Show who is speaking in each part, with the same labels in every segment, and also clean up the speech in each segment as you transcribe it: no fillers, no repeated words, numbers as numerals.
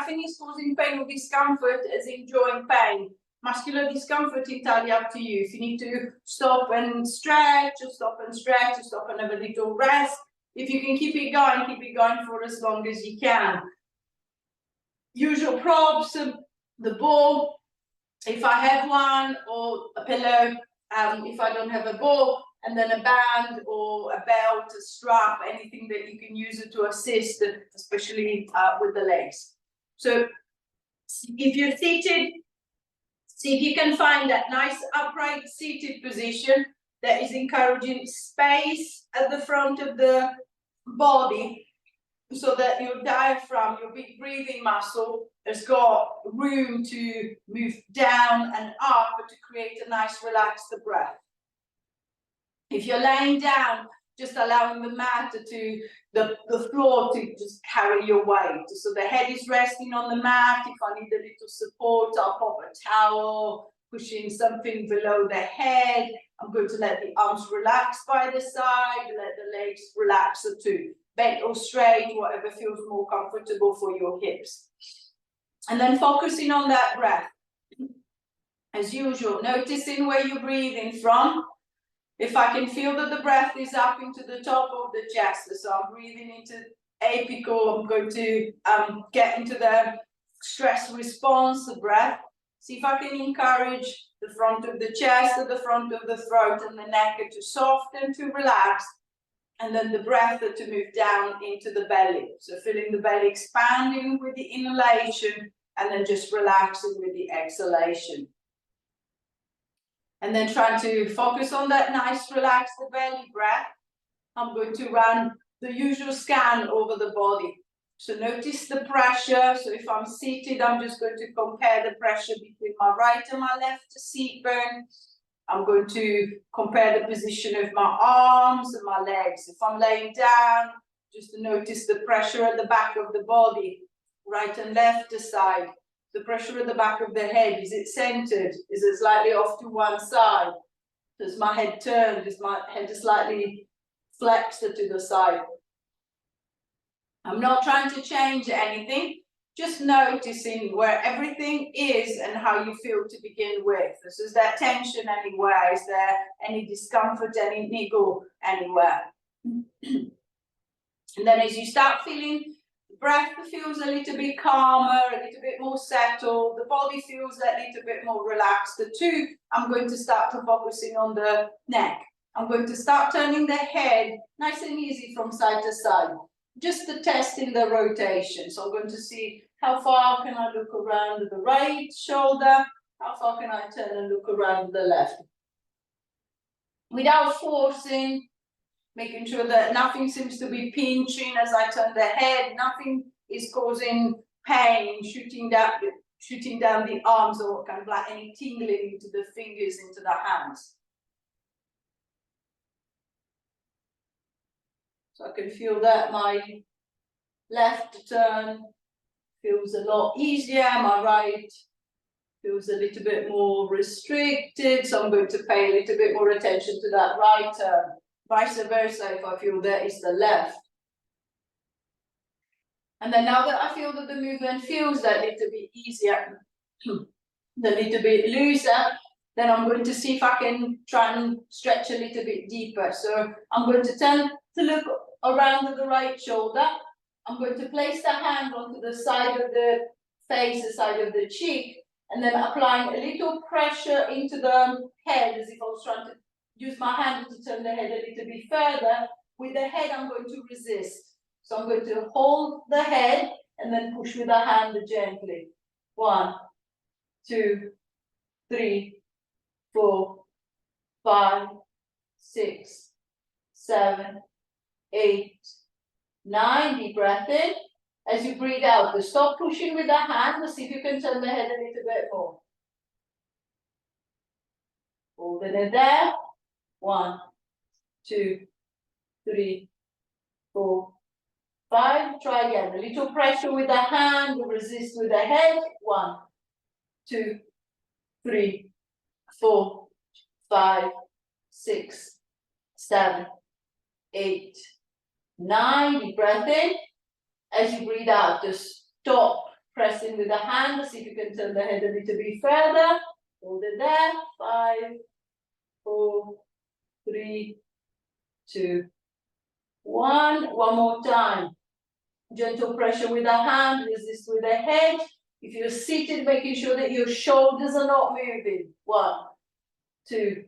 Speaker 1: nothing is causing pain or discomfort, as in joint pain. Muscular discomfort, entirely up to you. If you need to stop and stretch, or stop and stretch, or stop and have a little rest. If you can keep it going for as long as you can. Usual props, the ball, if I have one, or a pillow, if I don't have a ball, and then a band or a belt, a strap, anything that you can use it to assist, especially with the legs. So if you're seated, see if you can find that nice upright seated position that is encouraging space at the front of the body, so that your diaphragm, your big breathing muscle, has got room to move down and up to create a nice relaxed breath. If you're laying down, just allowing the mat to the floor to just carry your weight. So the head is resting on the mat. If I need a little support, I'll pop a towel, pushing something below the head. I'm going to let the arms relax by the side, let the legs relax too. Bent or straight, whatever feels more comfortable for your hips. And then focusing on that breath. As usual, noticing where you're breathing from. If I can feel that the breath is up into the top of the chest, so I'm breathing into apical, I'm going to get into the stress response, the breath. See if I can encourage the front of the chest, the front of the throat and the neck to soften, to relax. And then the breath to move down into the belly. So feeling the belly expanding with the inhalation and then just relaxing with the exhalation. And then trying to focus on that nice relaxed belly breath. I'm going to run the usual scan over the body. So notice the pressure. So if I'm seated, I'm just going to compare the pressure between my right and my left seat bone. I'm going to compare the position of my arms and my legs. If I'm laying down, just to notice the pressure at the back of the body, right and left side. The pressure at the back of the head, is it centered? Is it slightly off to one side? Does my head turn? Does my head slightly flex to the side? I'm not trying to change anything, just noticing where everything is and how you feel to begin with. So is there tension anywhere? Is there any discomfort, any niggle anywhere? And then as you start feeling, the breath feels a little bit calmer, a little bit more settled, the body feels a little bit more relaxed too, I'm going to start focusing on the neck. I'm going to start turning the head nice and easy from side to side, just to test in the rotation. So I'm going to see how far can I look around the right shoulder, how far can I turn and look around the left. Without forcing, making sure that nothing seems to be pinching as I turn the head, nothing is causing pain, shooting down the arms or kind of like any tingling into the fingers, into the hands. So I can feel that my left turn feels a lot easier, my right feels a little bit more restricted, so I'm going to pay a little bit more attention to that right turn. Vice versa, if I feel that is the left. And then now that I feel that the movement feels that little bit easier, a little bit looser, then I'm going to see if I can try and stretch a little bit deeper. So I'm going to turn to look around the right shoulder. I'm going to place the hand onto the side of the face, the side of the cheek, and then applying a little pressure into the head as if I was trying to use my hand to turn the head a little bit further. With the head, I'm going to resist. So I'm going to hold the head and then push with the hand gently. 1, 2, 3, 4, 5, 6, 7, 8, 9. Deep breath in. As you breathe out, stop pushing with the hand. See if you can turn the head a little bit more. Holding it there. 1, 2, 3, 4, 5. Try again. A little pressure with the hand. Resist with the head. 1, 2, 3, 4, 5, 6, 7, 8, 9. Deep breath in. As you breathe out, just stop pressing with the hand. See if you can turn the head a little bit further. Hold it there. 5, 4, 3, 2, 1. One more time. Gentle pressure with the hand, resist with the head. If you're seated, making sure that your shoulders are not moving. 1, 2,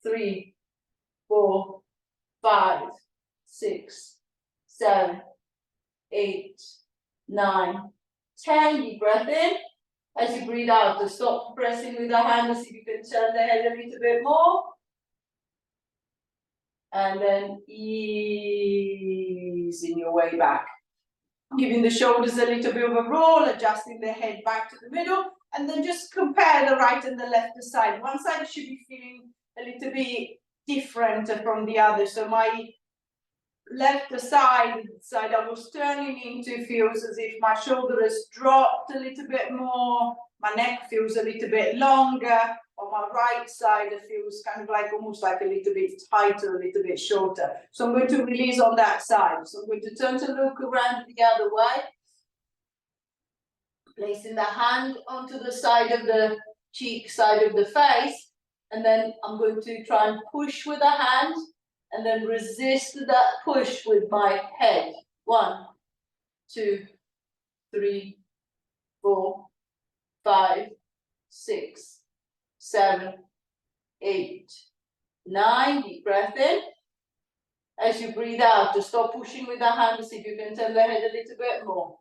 Speaker 1: 3, 4, 5, 6, 7, 8, 9, 10. Deep breath in. As you breathe out, to stop pressing with the hand. See if you can turn the head a little bit more. And then easing your way back. Giving the shoulders a little bit of a roll, adjusting the head back to the middle, and then just compare the right and the left side. One side should be feeling a little bit different from the other. So my left side, the side I was turning into, feels as if my shoulder has dropped a little bit more, my neck feels a little bit longer. On my right side, it feels kind of like almost like a little bit tighter, a little bit shorter. So I'm going to release on that side. So I'm going to turn to look around the other way. Placing the hand onto the side of the cheek, side of the face. And then I'm going to try and push with the hand and then resist that push with my head. 1, 2, 3, 4, 5, 6, 7, 8, 9. Deep breath in. As you breathe out, just stop pushing with the hand. See if you can turn the head a little bit more.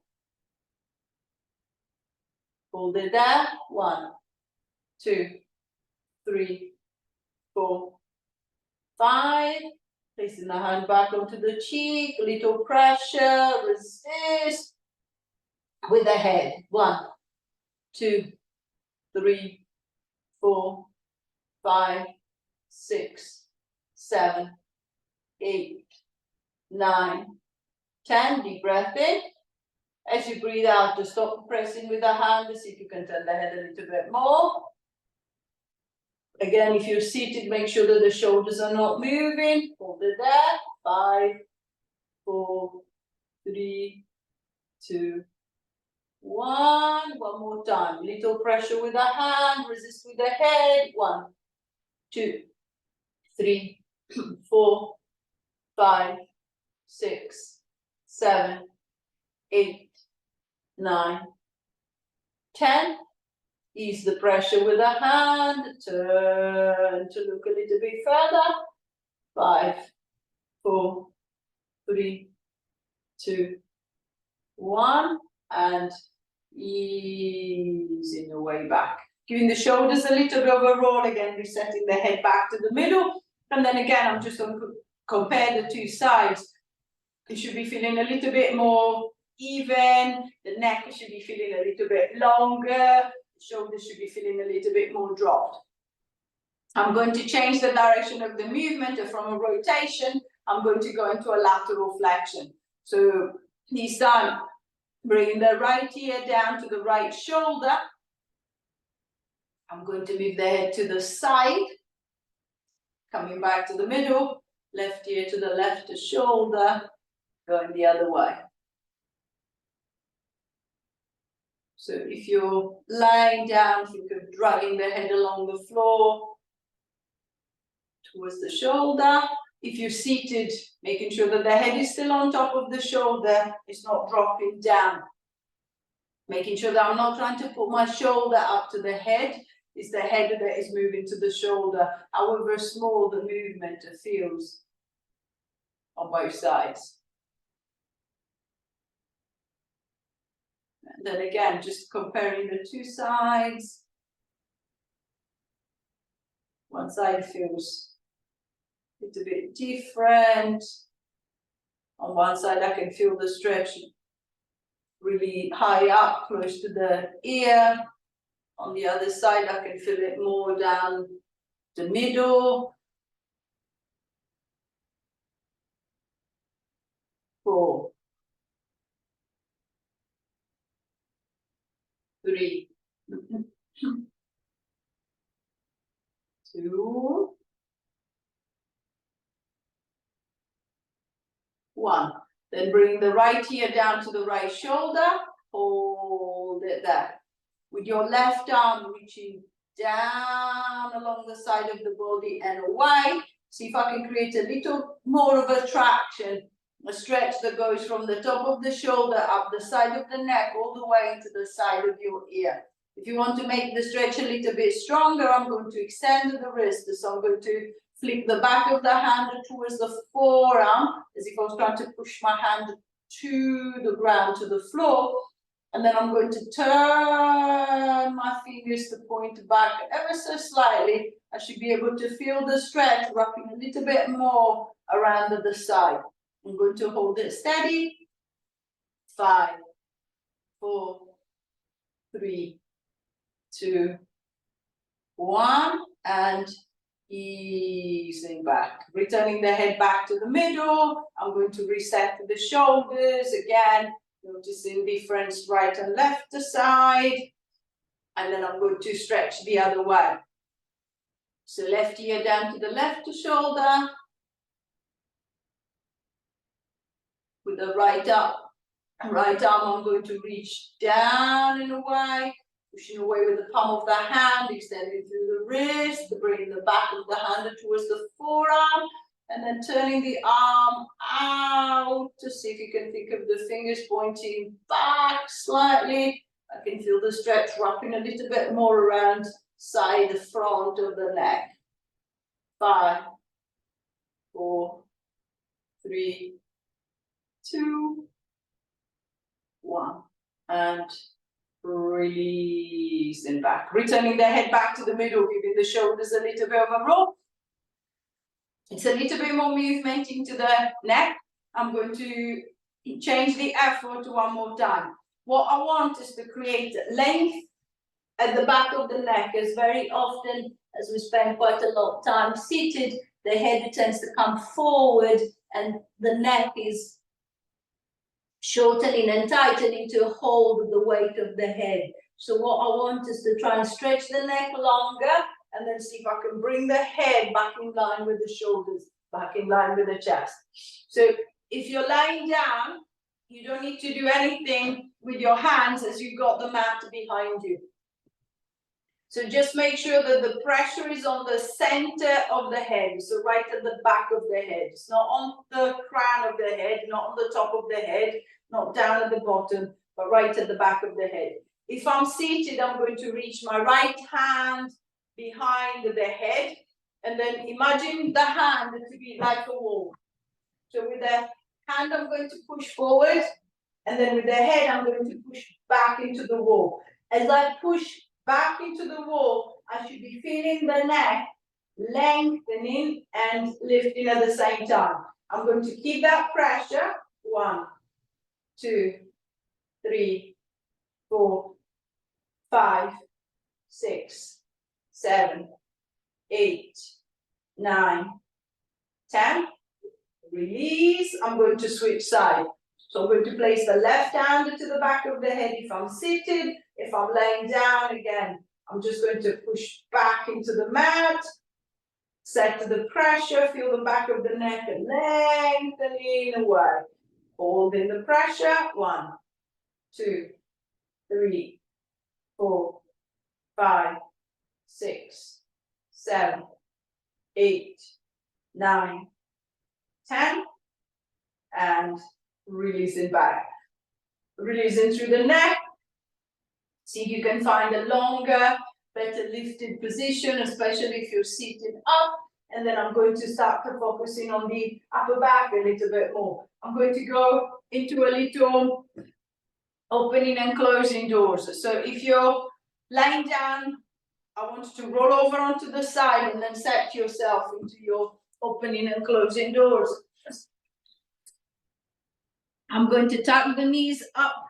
Speaker 1: Hold it there. 1, 2, 3, 4, 5. Placing the hand back onto the cheek. Little pressure. Resist with the head. 1, 2, 3, 4, 5, 6, 7, 8, 9, 10. Deep breath in. As you breathe out, just stop pressing with the hand. See if you can turn the head a little bit more. Again, if you're seated, make sure that the shoulders are not moving. Hold it there. 5, 4, 3, 2, 1. One more time. Little pressure with the hand. Resist with the head. 1, 2, 3, 4, 5, 6, 7, 8, 9, 10. Ease the pressure with the hand. Turn to look a little bit further. 5, 4, 3, 2, 1. And easing your way back. Giving the shoulders a little bit of a roll again, resetting the head back to the middle. And then again, I'm just going to compare the two sides. You should be feeling a little bit more even. The neck should be feeling a little bit longer. The shoulders should be feeling a little bit more dropped. I'm going to change the direction of the movement from a rotation. I'm going to go into a lateral flexion. So this time, bring the right ear down to the right shoulder. I'm going to move the head to the side. Coming back to the middle. Left ear to the left shoulder. Going the other way. So if you're lying down, think of dragging the head along the floor towards the shoulder. If you're seated, making sure that the head is still on top of the shoulder, it's not dropping down. Making sure that I'm not trying to put my shoulder up to the head, it's the head that is moving to the shoulder, however small the movement feels on both sides. And then again, just comparing the two sides. One side feels a little bit different. On one side, I can feel the stretch really high up, close to the ear. On the other side, I can feel it more down the middle. 4, 3, 2, 1. Then bring the right ear down to the right shoulder. hold it there. With your left arm reaching down along the side of the body and away. See if I can create a little more of a traction, a stretch that goes from the top of the shoulder up the side of the neck all the way into the side of your ear. If you want to make the stretch a little bit stronger, I'm going to extend the wrist. So I'm going to flip the back of the hand towards the forearm, as if I was trying to push my hand to the ground, to the floor. And then I'm going to turn my fingers to point back ever so slightly. I should be able to feel the stretch wrapping a little bit more around the side. I'm going to hold it steady. 5, 4, 3, 2, 1, and easing back. Returning the head back to the middle. I'm going to reset the shoulders again. Noticing difference right and left side. And then I'm going to stretch the other way. So left ear down to the left shoulder. With the right arm, I'm going to reach down and away. Pushing away with the palm of the hand, extending through the wrist, bringing the back of the hand towards the forearm. And then turning the arm out to see if you can think of the fingers pointing back slightly. I can feel the stretch wrapping a little bit more around side, the front of the neck. 5, 4, 3, 2, 1. And releasing back. Returning the head back to the middle, giving the shoulders a little bit of a roll. It's a little bit more movement into the neck. I'm going to change the effort one more time. What I want is to create length at the back of the neck, as very often as we spend quite a lot of time seated, the head tends to come forward and the neck is shortening and tightening to hold the weight of the head. So what I want is to try and stretch the neck longer and then see if I can bring the head back in line with the shoulders, back in line with the chest. So if you're lying down, you don't need to do anything with your hands as you've got the mat behind you. So just make sure that the pressure is on the center of the head, so right at the back of the head. It's not on the crown of the head, not on the top of the head, not down at the bottom, but right at the back of the head. If I'm seated, I'm going to reach my right hand behind the head, and then imagine the hand to be like a wall. So with the hand, I'm going to push forward, and then with the head, I'm going to push back into the wall. As I push back into the wall, I should be feeling the neck lengthening and lifting at the same time. I'm going to keep that pressure. 1, 2, 3, 4, 5, 6, 7, 8, 9, 10. Release. I'm going to switch side. So I'm going to place the left hand to the back of the head if I'm seated. If I'm laying down, again, I'm just going to push back into the mat. Set the pressure, feel the back of the neck and lengthening away. Holding the pressure. 1, 2, 3, 4, 5, 6, 7, 8, 9, 10. And releasing back. Releasing through the neck. See if you can find a longer, better lifted position, especially if you're seated up. And then I'm going to start focusing on the upper back a little bit more. I'm going to go into a little opening and closing doors. So if you're lying down, I want you to roll over onto the side and then set yourself into your opening and closing doors. I'm going to tuck the knees up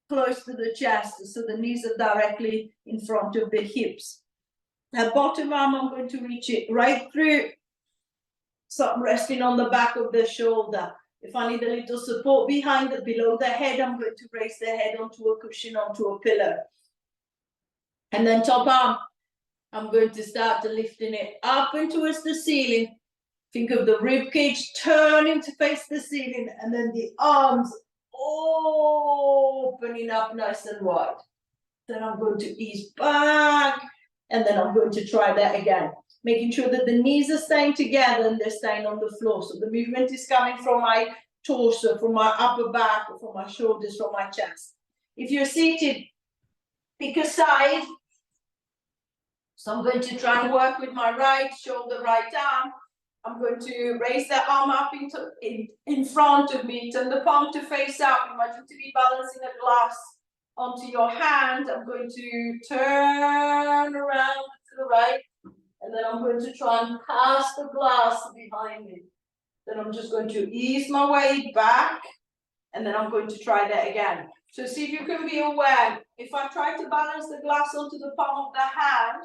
Speaker 1: close to the chest, so the knees are directly in front of the hips. The bottom arm, I'm going to reach it right through, so I'm resting on the back of the shoulder. If I need a little support behind the below the head, I'm going to raise the head onto a cushion, onto a pillow. And then top arm, I'm going to start lifting it up and towards the ceiling. Think of the rib cage turning to face the ceiling, and then the arms opening up nice and wide. Then I'm going to ease back, and then I'm going to try that again, making sure that the knees are staying together and they're staying on the floor. So the movement is coming from my torso, from my upper back, or from my shoulders, from my chest. If you're seated, pick a side. So I'm going to try and work with my right shoulder, right arm. I'm going to raise that arm up in front of me, turn the palm to face up. Imagine to be balancing a glass onto your hand. I'm going to turn around to the right, and then I'm going to try and pass the glass behind me. Then I'm just going to ease my way back, and then I'm going to try that again. So see if you can be aware. If I try to balance the glass onto the palm of the hand,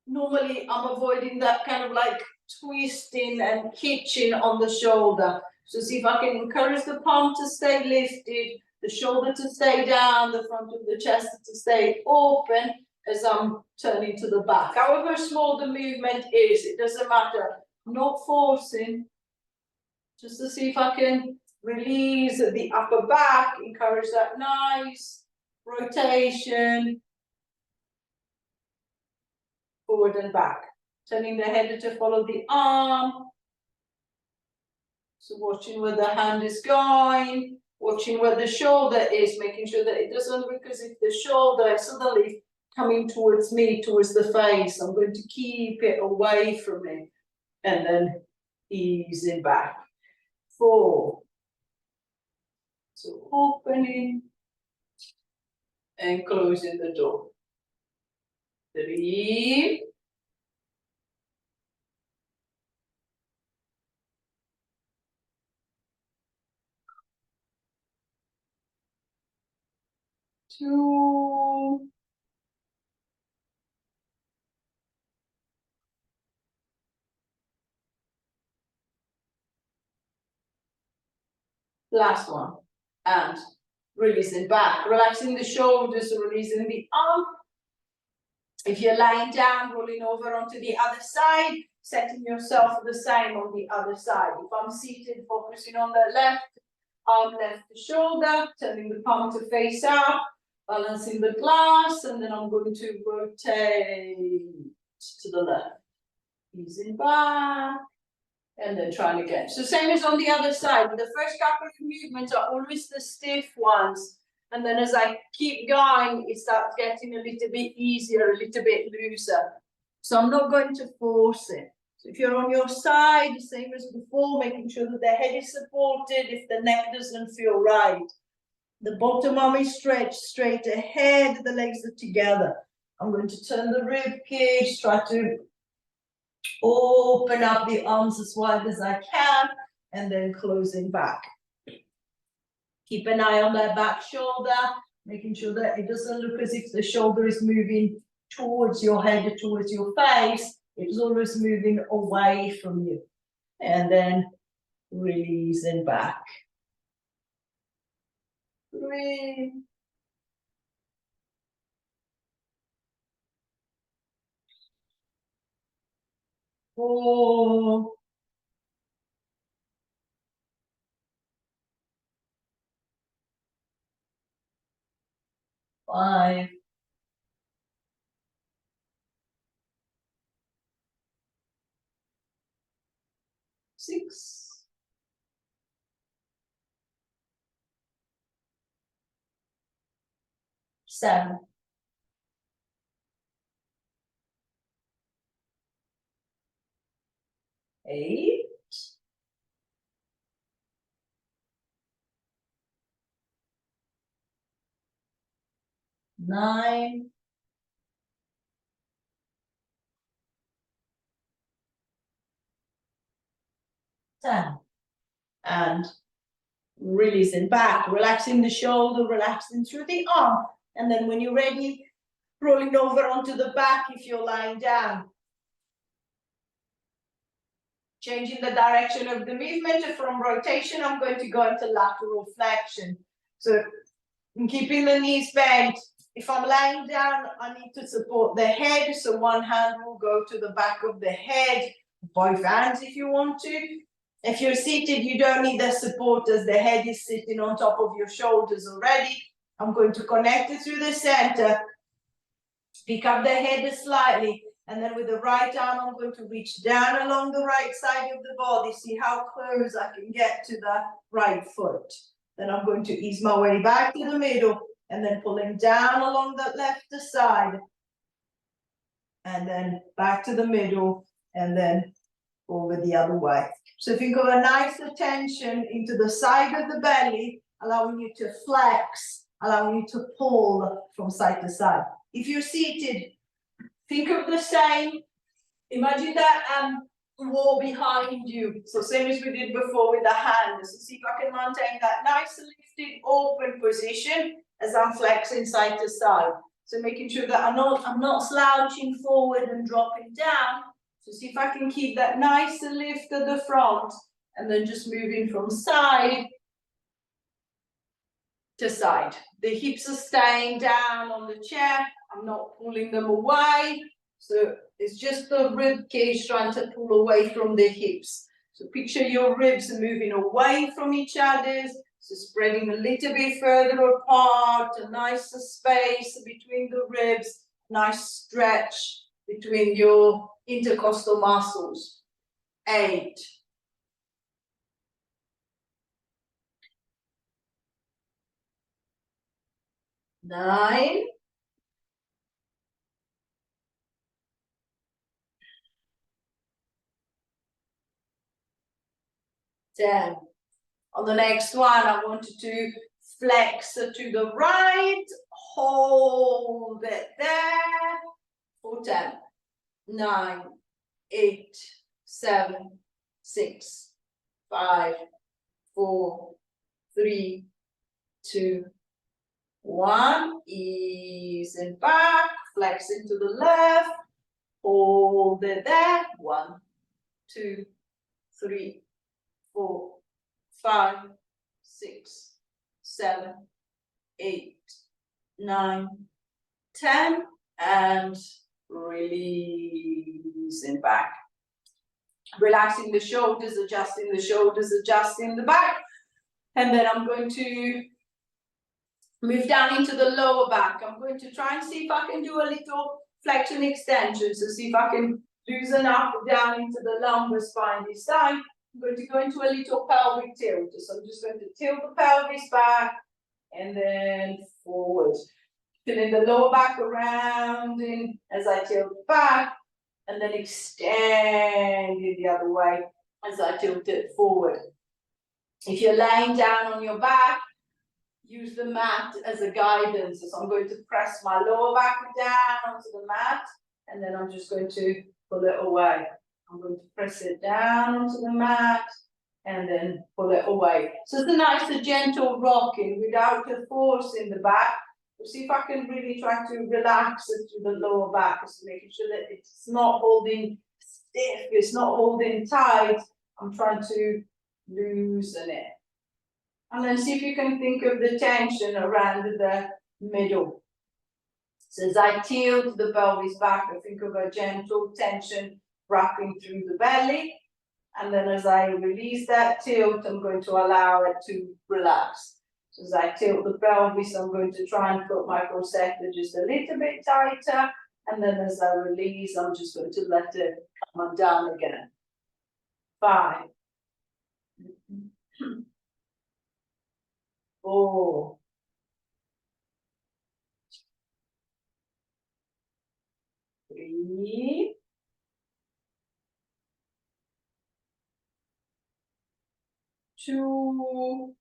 Speaker 1: normally I'm avoiding that kind of like twisting and hitching on the shoulder. So see if I can encourage the palm to stay lifted, the shoulder to stay down, the front of the chest to stay open as I'm turning to the back. However small the movement is, it doesn't matter. I'm not forcing, just to see if I can release the upper back, encourage that nice rotation, forward and back. Turning the head to follow the arm. So watching where the hand is going, watching where the shoulder is, making sure that it doesn't look as if the shoulder is suddenly coming towards me, towards the face. I'm going to keep it away from me. And then easing back. 4. So opening and closing the door. 3. 2. Last one. And releasing back, relaxing the shoulders, releasing the arm. If you're lying down, rolling over onto the other side, setting yourself the same on the other side. If I'm seated, focusing on the left arm, left shoulder, turning the palm to face up, balancing the glass, and then I'm going to rotate to the left. Easing back, and then trying again. So same as on the other side. The first couple of movements are always the stiff ones. And then as I keep going, it starts getting a little bit easier, a little bit looser. So I'm not going to force it. So if you're on your side, the same as before, making sure that the head is supported if the neck doesn't feel right. The bottom arm is stretched straight ahead, the legs are together. I'm going to turn the rib cage, try to open up the arms as wide as I can, and then closing back. Keep an eye on that back shoulder, making sure that it doesn't look as if the shoulder is moving towards your head or towards your face. It's always moving away from you. And then releasing back. 3. 4. 5. 6. 7. 8. 9. 10. And releasing back, relaxing the shoulder, relaxing through the arm. And then when you're ready, rolling over onto the back if you're lying down. Changing the direction of the movement from rotation, I'm going to go into lateral flexion. So I'm keeping the knees bent. If I'm lying down, I need to support the head. So one hand will go to the back of the head, both hands if you want to. If you're seated, you don't need the support as the head is sitting on top of your shoulders already. I'm going to connect it through the center, pick up the head slightly, and then with the right arm, I'm going to reach down along the right side of the body, see how close I can get to the right foot. Then I'm going to ease my way back to the middle, and then pulling down along that left side, and then back to the middle, and then over the other way. So think of a nice tension into the side of the belly, allowing you to flex, allowing you to pull from side to side. If you're seated, think of the same. Imagine that wall behind you. So same as we did before with the hands. So see if I can maintain that nice lifted open position as I'm flexing side to side. So making sure that I'm not slouching forward and dropping down. So see if I can keep that nice lift at the front and then just moving from side to side. The hips are staying down on the chair. I'm not pulling them away. So it's just the rib cage trying to pull away from the hips. So picture your ribs moving away from each other. So spreading a little bit further apart, a nice space between the ribs, nice stretch between your intercostal muscles. 8. 9. 10. On the next one, I want you to flex to the right, hold it there for 10, 9, 8, 7, 6, 5, 4, 3, 2, 1. Ease and back, flex into the left, hold it there. 1, 2, 3, 4, 5, 6, 7, 8, 9, 10, and releasing back. Relaxing the shoulders, adjusting the back. And then I'm going to move down into the lower back. I'm going to try and see if I can do a little flexion extension. So see if I can loosen up down into the lumbar spine this time. I'm going to go into a little pelvic tilt. So I'm just going to tilt the pelvis back and then forward. Feeling the lower back around in as I tilt back, and then extend it the other way as I tilt it forward. If you're laying down on your back, use the mat as a guidance. So I'm going to press my lower back down onto the mat, and then I'm just going to pull it away. I'm going to press it down onto the mat and then pull it away. So it's a nice, gentle rocking without the force in the back. We'll see if I can really try to relax it through the lower back, so making sure that it's not holding stiff, it's not holding tight. I'm trying to loosen it. And then see if you can think of the tension around the middle. So as I tilt the pelvis back, I think of a gentle tension wrapping through the belly. And then as I release that tilt, I'm going to allow it to relax. So as I tilt the pelvis, I'm going to try and put my corset just a little bit tighter. And then as I release, I'm just going to let it come down again. 5. 4. 3. 2.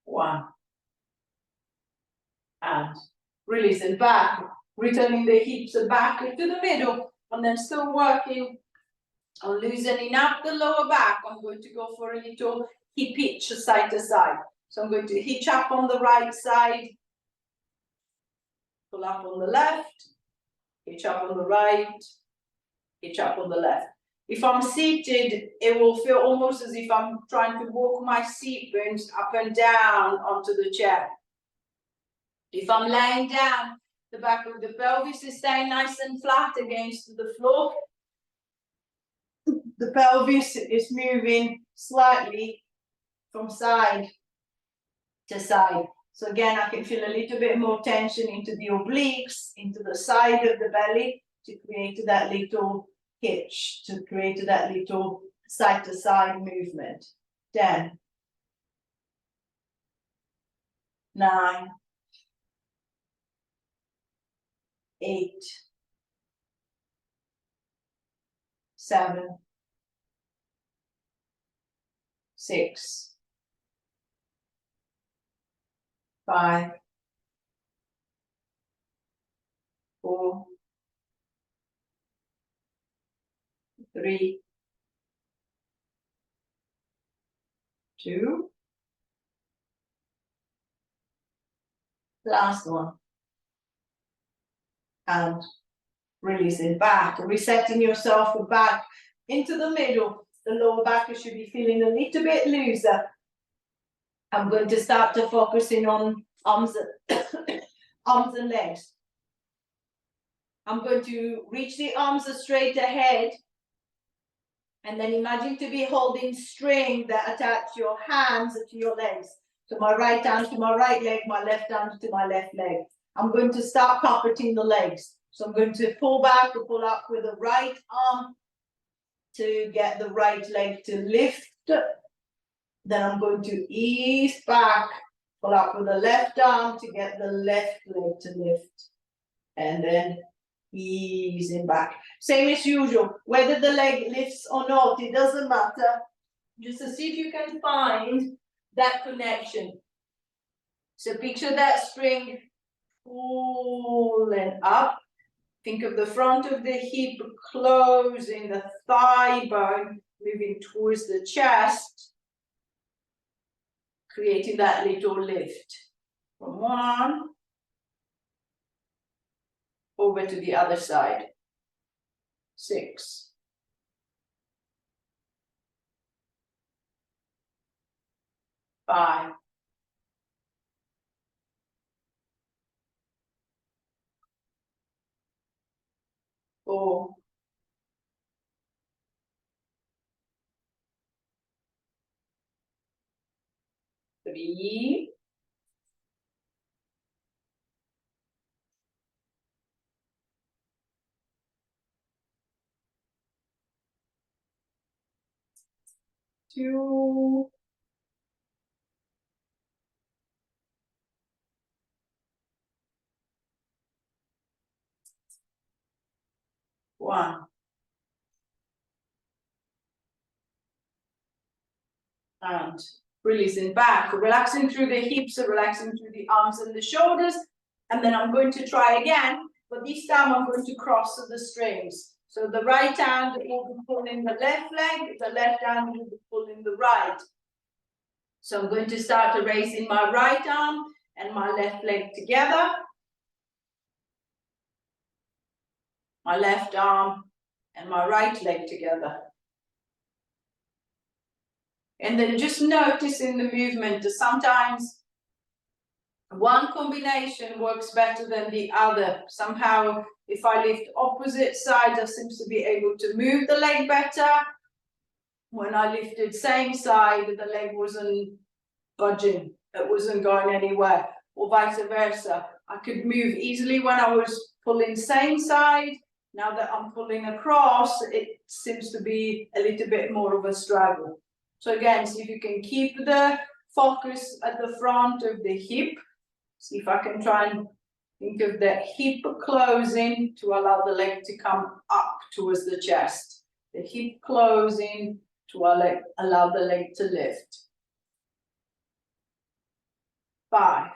Speaker 1: 1. And releasing back, returning the hips back into the middle, and then still working on loosening up the lower back. I'm going to go for a little hip hitch side to side. So I'm going to hitch up on the right side, pull up on the left, hitch up on the right, hitch up on the left. If I'm seated, it will feel almost as if I'm trying to walk my seat bones up and down onto the chair. If I'm laying down, the back of the pelvis is staying nice and flat against the floor. the pelvis is moving slightly from side to side. So again, I can feel a little bit more tension into the obliques, into the side of the belly to create that little hitch, to create that little side to side movement. 10, 9, 8, 7, 6, 5, 4, 3, 2, last one. And releasing back, resetting yourself back into the middle. The lower back should be feeling a little bit looser. I'm going to start to focusing on arms and legs. I'm going to reach the arms straight ahead and then imagine to be holding string that attach your hands to your legs. So my right hand to my right leg, my left hand to my left leg. I'm going to start carpeting the legs. So I'm going to pull back or pull up with the right arm to get the right leg to lift. Then I'm going to ease back, pull up with the left arm to get the left leg to lift. And then easing back. Same as usual, whether the leg lifts or not, it doesn't matter. Just to see if you can find that connection. So picture that spring pulling up. Think of the front of the hip closing the thigh bone, moving towards the chest, creating that little lift from one arm over to the other side. 6, 5, 4, 3, 2, 1. And releasing back, relaxing through the hips, relaxing through the arms and the shoulders. And then I'm going to try again, but this time I'm going to cross the strings. So the right hand will be pulling the left leg, the left hand will be pulling the right. So I'm going to start raising my right arm and my left leg together. My left arm and my right leg together. And then just noticing the movement. Sometimes one combination works better than the other. Somehow, if I lift opposite sides, I seem to be able to move the leg better. When I lifted same side, the leg wasn't budging. It wasn't going anywhere, or vice versa. I could move easily when I was pulling same side. Now that I'm pulling across, it seems to be a little bit more of a struggle. So again, see if you can keep the focus at the front of the hip. See if I can try and think of the hip closing to allow the leg to come up towards the chest. The hip closing to allow the leg to lift. 5,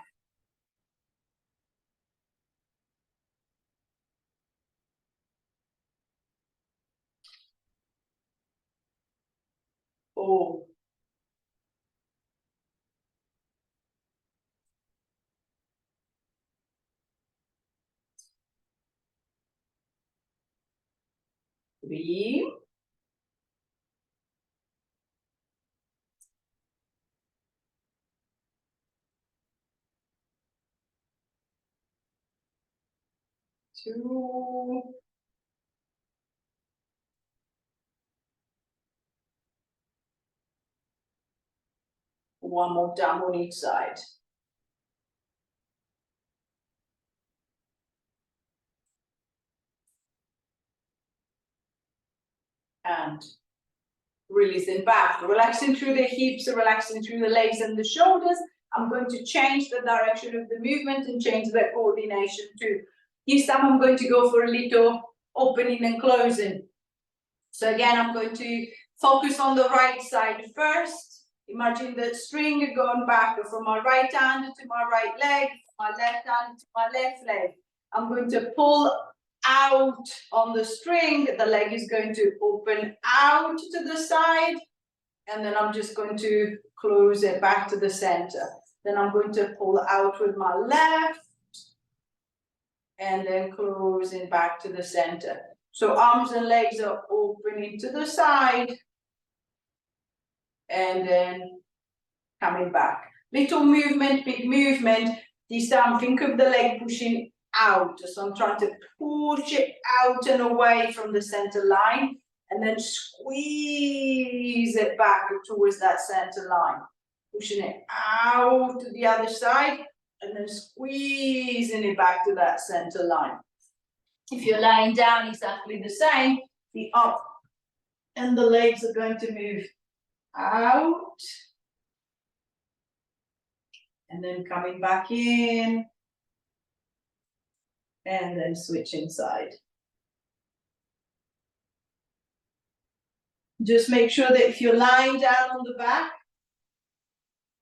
Speaker 1: 4, 3, 2, One more time on each side. And releasing back, relaxing through the hips, relaxing through the legs and the shoulders. I'm going to change the direction of the movement and change the coordination too. This time I'm going to go for a little opening and closing. So again, I'm going to focus on the right side first. Imagine the string going back from my right hand to my right leg, my left hand to my left leg. I'm going to pull out on the string, the leg is going to open out to the side, and then I'm just going to close it back to the center. Then I'm going to pull out with my left, and then closing back to the center. So arms and legs are opening to the side, and then coming back. Little movement, big movement. This time, think of the leg pushing out. So I'm trying to push it out and away from the center line, and then squeeze it back towards that center line. Pushing it out to the other side, and then squeezing it back to that center line. If you're lying down, exactly the same. The arm and the legs are going to move out, and then coming back in, and then switch inside. Just make sure that if you're lying down on the back,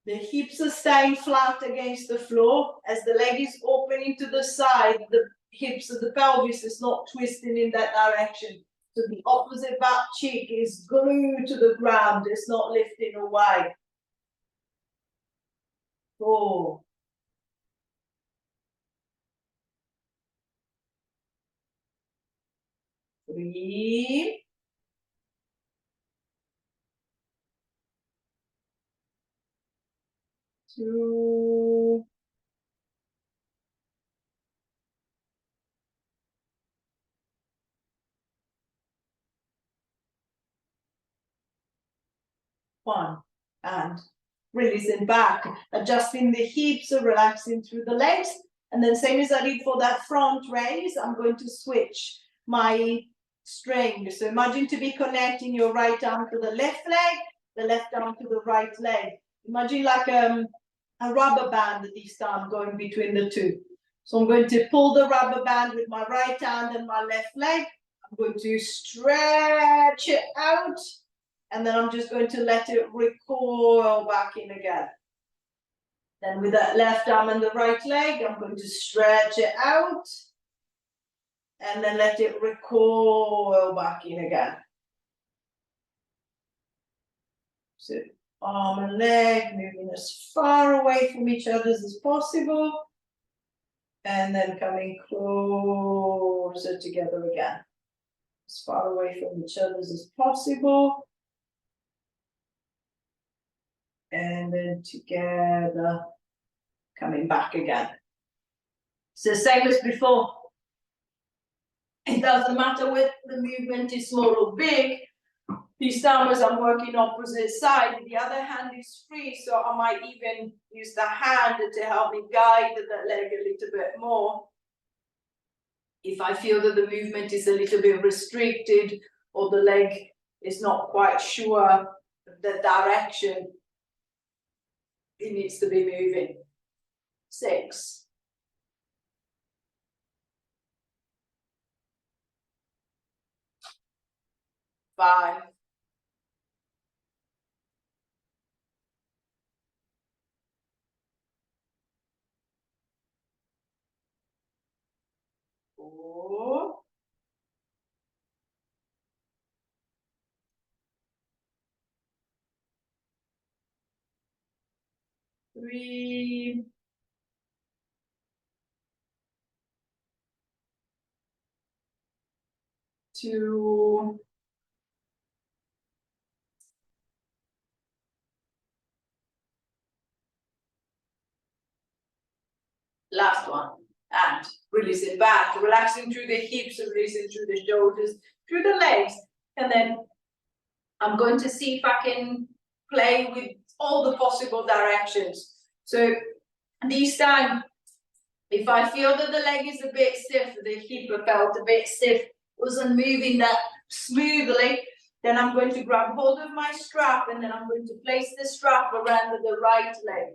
Speaker 1: the hips are staying flat against the floor. As the leg is opening to the side, the hips of the pelvis is not twisting in that direction. So the opposite back cheek is glued to the ground. It's not lifting away. 4, 3, 2, 1. And releasing back, adjusting the hips, relaxing through the legs. And then same as I did for that front raise, I'm going to switch my string. So imagine to be connecting your right arm to the left leg, the left arm to the right leg. Imagine like a rubber band this time going between the two. So I'm going to pull the rubber band with my right hand and my left leg. I'm going to stretch it out, and then I'm just going to let it recoil back in again. Then with that left arm and the right leg, I'm going to stretch it out, and then let it recoil back in again. So arm and leg moving as far away from each other as possible, and then coming closer together again, as far away from each other as possible, and then together, coming back again. So same as before. It doesn't matter whether the movement is small or big. This time as I'm working opposite side, the other hand is free, so I might even use the hand to help me guide the leg a little bit more. If I feel that the movement is a little bit restricted, or the leg is not quite sure the direction it needs to be moving. 6. 5. 4. 3. 2. 1. And releasing back, relaxing through the hips, releasing through the shoulders, through the legs. And then I'm going to see if I can play with all the possible directions. So this time, if I feel that the leg is a bit stiff, the hip felt a bit stiff, wasn't moving that smoothly, then I'm going to grab hold of my strap and then I'm going to place the strap around the right leg.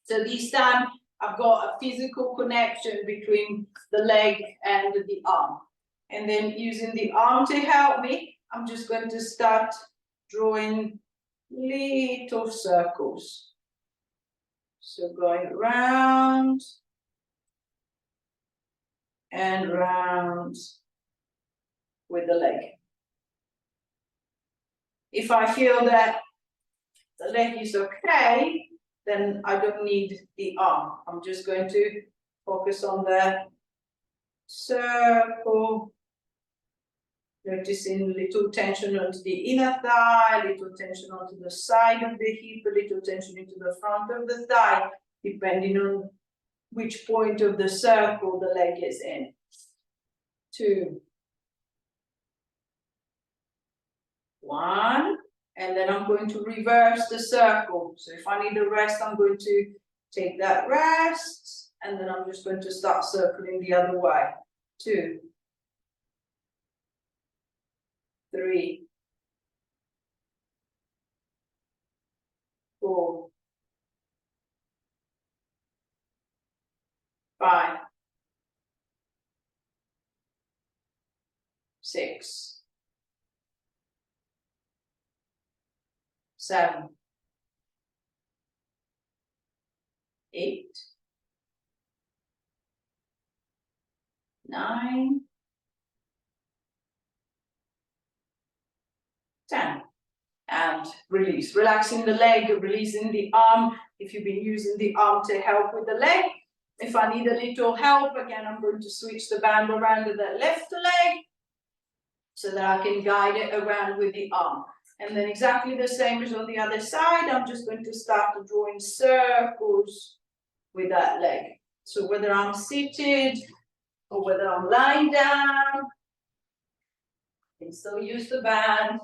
Speaker 1: So this time I've got a physical connection between the leg and the arm. And then using the arm to help me, I'm just going to start drawing little circles. So going round and round with the leg. If I feel that the leg is okay, then I don't need the arm. I'm just going to focus on the circle, noticing little tension onto the inner thigh, little tension onto the side of the hip, a little tension into the front of the thigh, depending on which point of the circle the leg is in. 2, 1, and then I'm going to reverse the circle. So if I need a rest, I'm going to take that rest, and then I'm just going to start circling the other way. 2, 3, 4, 5, 6, 7, 8, 9, 10. And release. Relaxing the leg, releasing the arm. If you've been using the arm to help with the leg. If I need a little help, again, I'm going to switch the band around to the left leg so that I can guide it around with the arm. And then exactly the same as on the other side, I'm just going to start drawing circles with that leg. So whether I'm seated or whether I'm lying down, I can still use the band.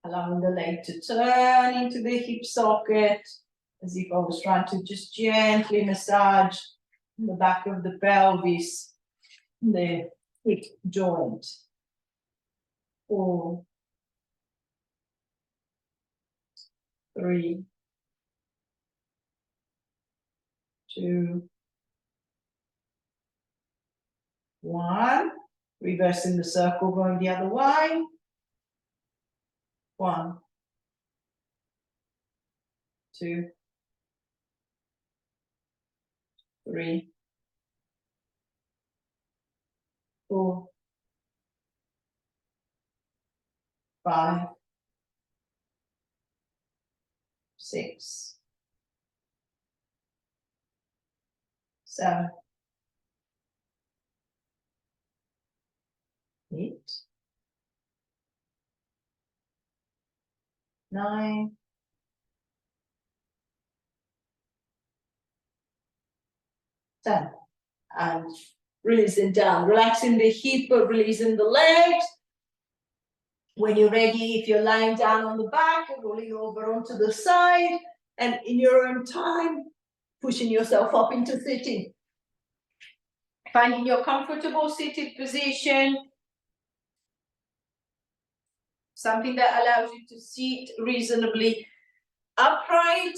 Speaker 1: Allowing the leg to turn into the hip socket, as if I was trying to just gently massage the back of the pelvis, the hip joint. 4, 3, 2, 1. Reversing the circle, going the other way. 1, 2, 3, 4, 5, 6, 7, 8, 9, 10. And releasing down, relaxing the hip, releasing the legs. When you're ready, if you're lying down on the back, rolling over onto the side, and in your own time, pushing yourself up into sitting. Finding your comfortable seated position. Something that allows you to sit reasonably upright.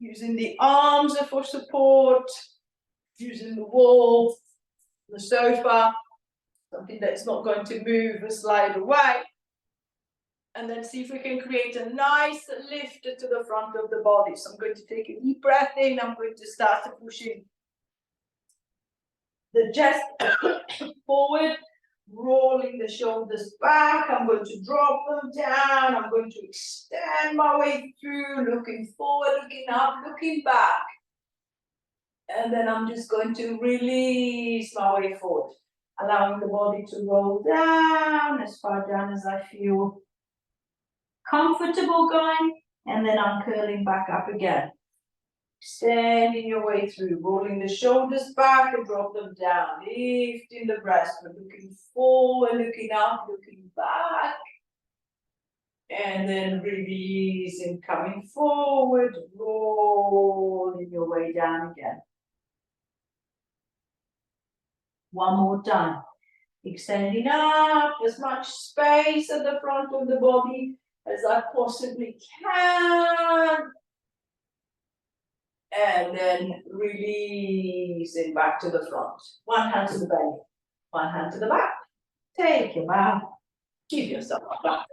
Speaker 1: Using the arms for support. Using the wall, the sofa. Something that's not going to move or slide away. And then see if we can create a nice lift to the front of the body. So I'm going to take a deep breath in. I'm going to start pushing the chest forward, rolling the shoulders back. I'm going to drop them down. I'm going to extend my way through, looking forward, looking up, looking back. And then I'm just going to release my way forward, allowing the body to roll down as far down as I feel comfortable going. And then I'm curling back up again. Extending your way through, rolling the shoulders back and drop them down, lifting the breast, but looking forward, looking up, looking back. And then releasing, coming forward, rolling your way down again. One more time. Extending up as much space at the front of the body as I possibly can. And then releasing back to the front. One hand to the belly, one hand to the back. Take your bow. Give yourself a back.